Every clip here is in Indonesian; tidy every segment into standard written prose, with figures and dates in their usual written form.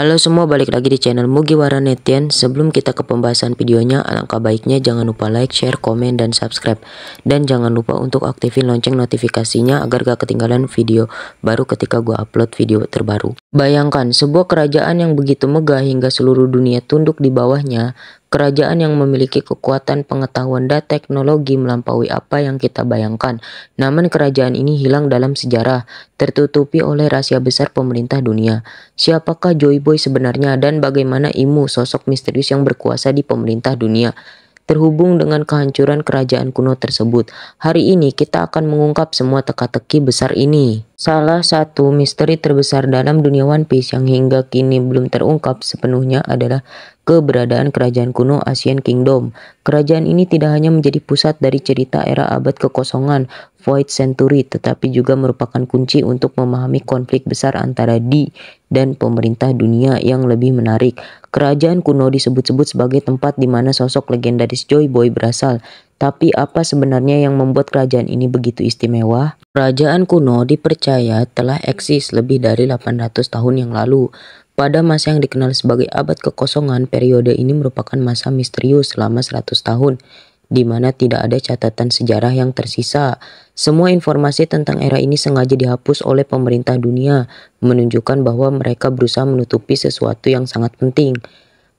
Halo semua, balik lagi di channel Mugiwara Netizen. Sebelum kita ke pembahasan videonya, alangkah baiknya jangan lupa like, share, komen, dan subscribe. Dan jangan lupa untuk aktifin lonceng notifikasinya agar gak ketinggalan video baru ketika gua upload video terbaru. Bayangkan sebuah kerajaan yang begitu megah hingga seluruh dunia tunduk di bawahnya. Kerajaan yang memiliki kekuatan pengetahuan dan teknologi melampaui apa yang kita bayangkan. Namun kerajaan ini hilang dalam sejarah, tertutupi oleh rahasia besar pemerintah dunia. Siapakah Joy Boy sebenarnya dan bagaimana Imu, sosok misterius yang berkuasa di pemerintah dunia, terhubung dengan kehancuran kerajaan kuno tersebut? Hari ini kita akan mengungkap semua teka-teki besar ini. Salah satu misteri terbesar dalam dunia One Piece yang hingga kini belum terungkap sepenuhnya adalah keberadaan kerajaan kuno Ancient Kingdom. Kerajaan ini tidak hanya menjadi pusat dari cerita era abad kekosongan Void Century, tetapi juga merupakan kunci untuk memahami konflik besar antara D dan pemerintah dunia. Yang lebih menarik, kerajaan kuno disebut-sebut sebagai tempat di mana sosok legendaris Joy Boy berasal. Tapi apa sebenarnya yang membuat kerajaan ini begitu istimewa? Kerajaan kuno dipercaya telah eksis lebih dari 800 tahun yang lalu. Pada masa yang dikenal sebagai abad kekosongan, periode ini merupakan masa misterius selama 100 tahun, di mana tidak ada catatan sejarah yang tersisa. Semua informasi tentang era ini sengaja dihapus oleh pemerintah dunia, menunjukkan bahwa mereka berusaha menutupi sesuatu yang sangat penting.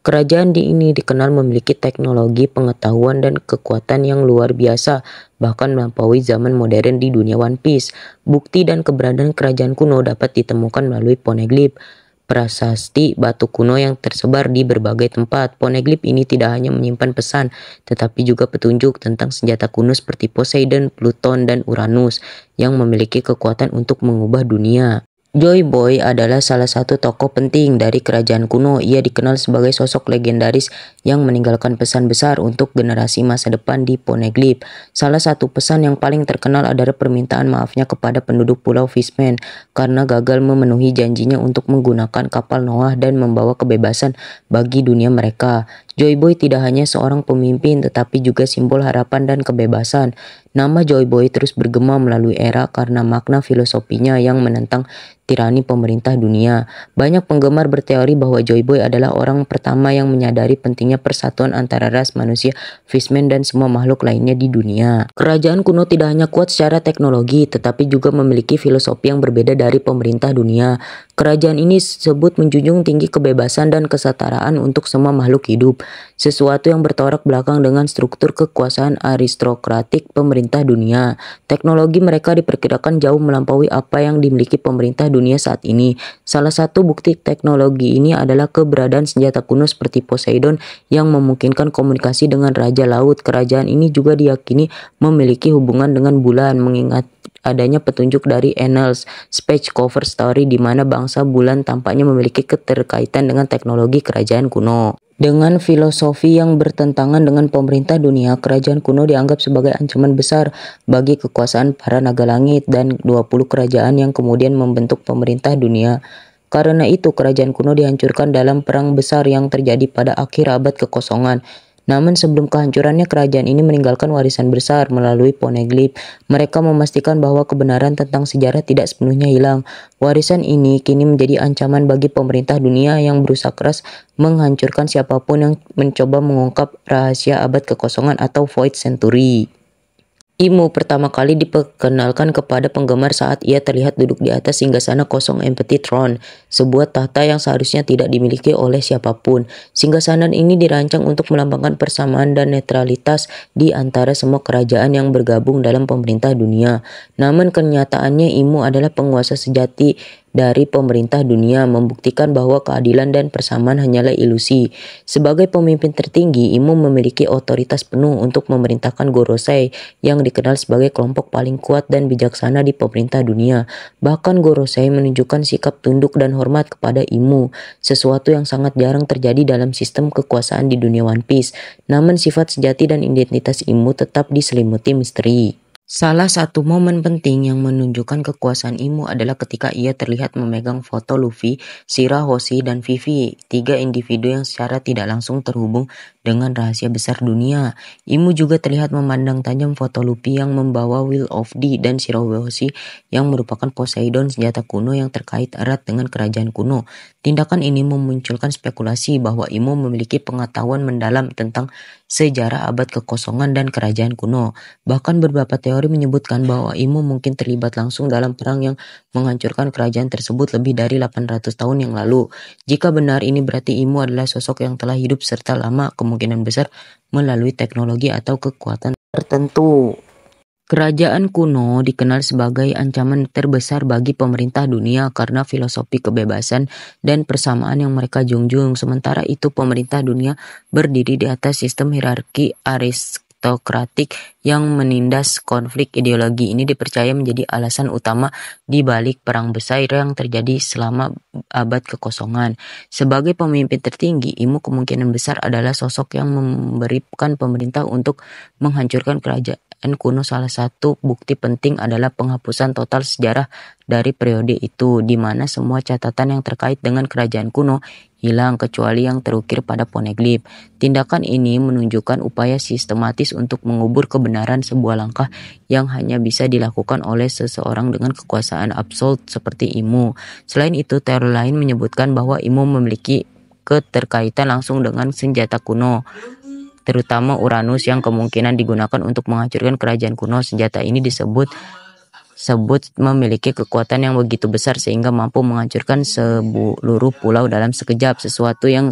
Kerajaan ini dikenal memiliki teknologi, pengetahuan, dan kekuatan yang luar biasa, bahkan melampaui zaman modern di dunia One Piece. Bukti dan keberadaan kerajaan kuno dapat ditemukan melalui poneglyph, prasasti batu kuno yang tersebar di berbagai tempat. Poneglyph ini tidak hanya menyimpan pesan, tetapi juga petunjuk tentang senjata kuno seperti Poseidon, Pluton, dan Uranus yang memiliki kekuatan untuk mengubah dunia. Joy Boy adalah salah satu tokoh penting dari kerajaan kuno. Ia dikenal sebagai sosok legendaris yang meninggalkan pesan besar untuk generasi masa depan di poneglyph. Salah satu pesan yang paling terkenal adalah permintaan maafnya kepada penduduk Pulau Fishman karena gagal memenuhi janjinya untuk menggunakan kapal Noah dan membawa kebebasan bagi dunia mereka. Joy Boy tidak hanya seorang pemimpin tetapi juga simbol harapan dan kebebasan. Nama Joy Boy terus bergema melalui era karena makna filosofinya yang menentang tirani pemerintah dunia. Banyak penggemar berteori bahwa Joy Boy adalah orang pertama yang menyadari pentingnya persatuan antara ras manusia, Fishman, dan semua makhluk lainnya di dunia. Kerajaan kuno tidak hanya kuat secara teknologi, tetapi juga memiliki filosofi yang berbeda dari pemerintah dunia. Kerajaan ini disebut menjunjung tinggi kebebasan dan kesetaraan untuk semua makhluk hidup, sesuatu yang bertolak belakang dengan struktur kekuasaan aristokratik pemerintah dunia. Teknologi mereka diperkirakan jauh melampaui apa yang dimiliki pemerintah dunia saat ini. Salah satu bukti teknologi ini adalah keberadaan senjata kuno seperti Poseidon yang memungkinkan komunikasi dengan Raja Laut. Kerajaan ini juga diyakini memiliki hubungan dengan bulan, mengingat adanya petunjuk dari Annals Space Cover Story di mana bangsa bulan tampaknya memiliki keterkaitan dengan teknologi kerajaan kuno. Dengan filosofi yang bertentangan dengan pemerintah dunia, kerajaan kuno dianggap sebagai ancaman besar bagi kekuasaan para naga langit dan 20 kerajaan yang kemudian membentuk pemerintah dunia. Karena itu, kerajaan kuno dihancurkan dalam perang besar yang terjadi pada akhir abad kekosongan. Namun sebelum kehancurannya, kerajaan ini meninggalkan warisan besar melalui poneglyph. Mereka memastikan bahwa kebenaran tentang sejarah tidak sepenuhnya hilang. Warisan ini kini menjadi ancaman bagi pemerintah dunia yang berusaha keras menghancurkan siapapun yang mencoba mengungkap rahasia abad kekosongan atau Void Century. Imu pertama kali diperkenalkan kepada penggemar saat ia terlihat duduk di atas singgasana kosong Empty Throne, sebuah tahta yang seharusnya tidak dimiliki oleh siapapun. Singgasana ini dirancang untuk melambangkan persamaan dan netralitas di antara semua kerajaan yang bergabung dalam pemerintah dunia. Namun kenyataannya Imu adalah penguasa sejati dari pemerintah dunia, membuktikan bahwa keadilan dan persamaan hanyalah ilusi. Sebagai pemimpin tertinggi, Imu memiliki otoritas penuh untuk memerintahkan Gorosei yang dikenal sebagai kelompok paling kuat dan bijaksana di pemerintah dunia. Bahkan Gorosei menunjukkan sikap tunduk dan hormat kepada Imu, sesuatu yang sangat jarang terjadi dalam sistem kekuasaan di dunia One Piece. Namun sifat sejati dan identitas Imu tetap diselimuti misteri. Salah satu momen penting yang menunjukkan kekuasaan Imu adalah ketika ia terlihat memegang foto Luffy, Shirahoshi, dan Vivi, tiga individu yang secara tidak langsung terhubung dengan rahasia besar dunia. Imu juga terlihat memandang tajam foto Luffy yang membawa Will of D dan Shirahoshi yang merupakan Poseidon, senjata kuno yang terkait erat dengan kerajaan kuno. Tindakan ini memunculkan spekulasi bahwa Imu memiliki pengetahuan mendalam tentang sejarah abad kekosongan dan kerajaan kuno. Bahkan beberapa teori menyebutkan bahwa Imo mungkin terlibat langsung dalam perang yang menghancurkan kerajaan tersebut lebih dari 800 tahun yang lalu. Jika benar, ini berarti Imo adalah sosok yang telah hidup serta lama kemungkinan besar melalui teknologi atau kekuatan tertentu. Kerajaan kuno dikenal sebagai ancaman terbesar bagi pemerintah dunia karena filosofi kebebasan dan persamaan yang mereka junjung. Sementara itu, pemerintah dunia berdiri di atas sistem hierarki aristokratik yang menindas konflik. Ideologi ini dipercaya menjadi alasan utama di balik perang besar yang terjadi selama abad kekosongan. Sebagai pemimpin tertinggi, Imu kemungkinan besar adalah sosok yang memberikan pemerintah untuk menghancurkan kerajaan kuno. Salah satu bukti penting adalah penghapusan total sejarah dari periode itu, di mana semua catatan yang terkait dengan kerajaan kuno hilang kecuali yang terukir pada poneglyph. Tindakan ini menunjukkan upaya sistematis untuk mengubur kebenaran, sebuah langkah yang hanya bisa dilakukan oleh seseorang dengan kekuasaan absolut seperti Imu. Selain itu, teori lain menyebutkan bahwa Imu memiliki keterkaitan langsung dengan senjata kuno, terutama Uranus yang kemungkinan digunakan untuk menghancurkan kerajaan kuno. Senjata ini disebut memiliki kekuatan yang begitu besar sehingga mampu menghancurkan seluruh pulau dalam sekejap, sesuatu yang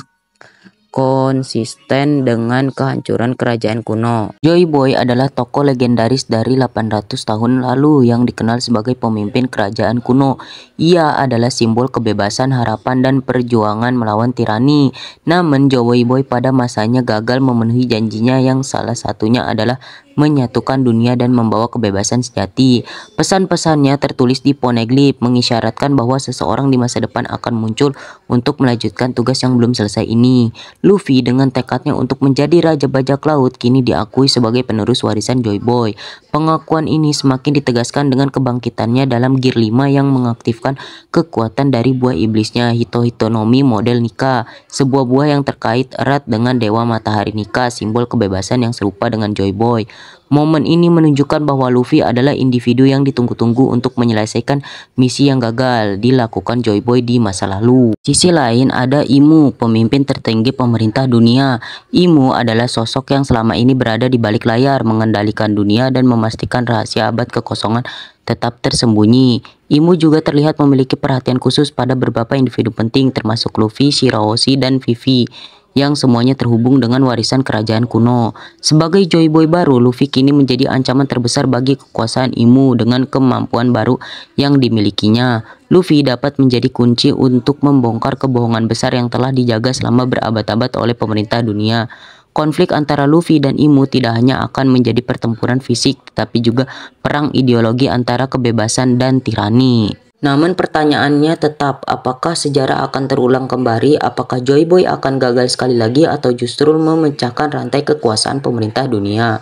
konsisten dengan kehancuran kerajaan kuno. Joy Boy adalah tokoh legendaris dari 800 tahun lalu yang dikenal sebagai pemimpin kerajaan kuno. Ia adalah simbol kebebasan, harapan, dan perjuangan melawan tirani. Namun Joy Boy pada masanya gagal memenuhi janjinya yang salah satunya adalah menyatukan dunia dan membawa kebebasan sejati. Pesan-pesannya tertulis di poneglyph mengisyaratkan bahwa seseorang di masa depan akan muncul untuk melanjutkan tugas yang belum selesai ini. Luffy dengan tekadnya untuk menjadi Raja Bajak Laut kini diakui sebagai penerus warisan Joy Boy. Pengakuan ini semakin ditegaskan dengan kebangkitannya dalam Gear 5 yang mengaktifkan kekuatan dari buah iblisnya Hito-Hitonomi model Nika, sebuah buah yang terkait erat dengan Dewa Matahari Nika, simbol kebebasan yang serupa dengan Joy Boy. Momen ini menunjukkan bahwa Luffy adalah individu yang ditunggu-tunggu untuk menyelesaikan misi yang gagal dilakukan Joy Boy di masa lalu. Sisi lain ada Imu, pemimpin tertinggi pemerintah dunia. Imu adalah sosok yang selama ini berada di balik layar, mengendalikan dunia dan memastikan rahasia abad kekosongan tetap tersembunyi. Imu juga terlihat memiliki perhatian khusus pada beberapa individu penting termasuk Luffy, Shirahoshi, dan Vivi, yang semuanya terhubung dengan warisan kerajaan kuno. Sebagai Joy Boy baru, Luffy kini menjadi ancaman terbesar bagi kekuasaan Imu. Dengan kemampuan baru yang dimilikinya, Luffy dapat menjadi kunci untuk membongkar kebohongan besar yang telah dijaga selama berabad-abad oleh pemerintah dunia. Konflik antara Luffy dan Imu tidak hanya akan menjadi pertempuran fisik, tetapi juga perang ideologi antara kebebasan dan tirani. Namun pertanyaannya tetap, apakah sejarah akan terulang kembali? Apakah Joy Boy akan gagal sekali lagi atau justru memecahkan rantai kekuasaan pemerintah dunia?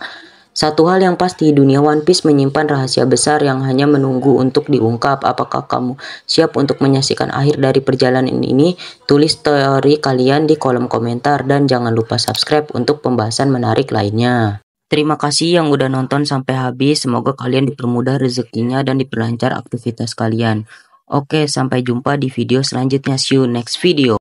Satu hal yang pasti, dunia One Piece menyimpan rahasia besar yang hanya menunggu untuk diungkap. Apakah kamu siap untuk menyaksikan akhir dari perjalanan ini? Tulis teori kalian di kolom komentar dan jangan lupa subscribe untuk pembahasan menarik lainnya. Terima kasih yang udah nonton sampai habis. Semoga kalian dipermudah rezekinya dan diperlancar aktivitas kalian. Oke, sampai jumpa di video selanjutnya. See you next video.